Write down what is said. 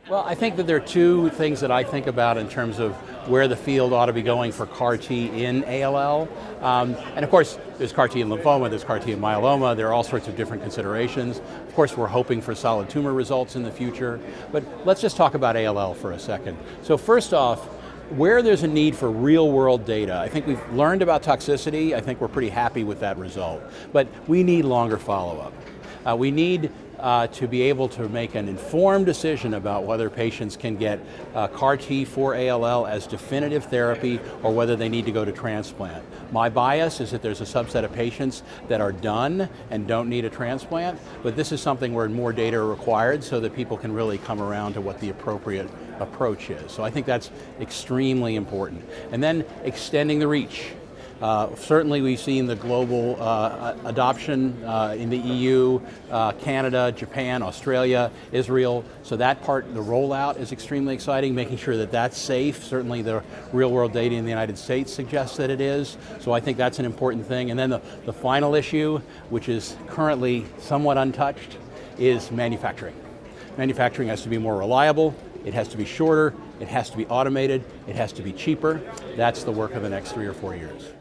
Well, I think that there are two things that I think about in terms of where the field ought to be going for CAR T in ALL. And of course, there's CAR T in lymphoma, there's CAR T in myeloma, there are all sorts of different considerations. Of course, we're hoping for solid tumor results in the future, but let's just talk about ALL for a second. So first off, where there's a need for real world data, I think we've learned about toxicity, I think we're pretty happy with that result, but we need longer follow-up. We need to be able to make an informed decision about whether patients can get CAR T for ALL as definitive therapy or whether they need to go to transplant. My bias is that there's a subset of patients that are done and don't need a transplant, but this is something where more data are required so that people can really come around to what the appropriate approach is. So I think that's extremely important. And then extending the reach. Certainly we've seen the global adoption in the EU, Canada, Japan, Australia, Israel. So that part, the rollout is extremely exciting, making sure that that's safe. Certainly the real world data in the United States suggests that it is. So I think that's an important thing. And then the final issue, which is currently somewhat untouched, is manufacturing. Manufacturing has to be more reliable, it has to be shorter, it has to be automated, it has to be cheaper. That's the work of the next 3 or 4 years.